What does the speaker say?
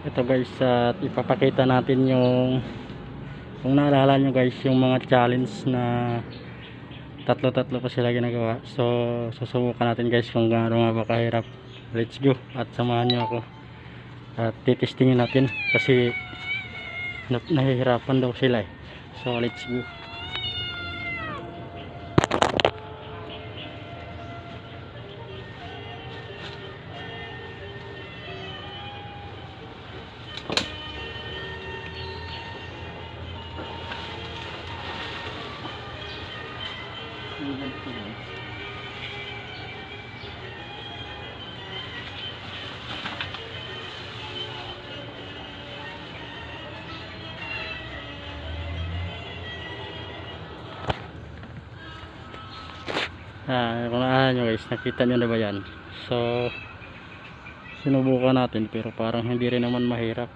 Ito guys, at ipapakita natin yung, kung naalala nyo guys, yung mga challenge na tatlo pa sila ginagawa. So susubukan natin guys kung gaano nga ba kahirap. Let's go at samahan nyo ako at titestingin natin kasi nahihirapan daw sila eh. So let's go. Kung naahan nyo guys, nakita nyo na ba yan? So sinubukan natin pero parang hindi rin naman mahirap.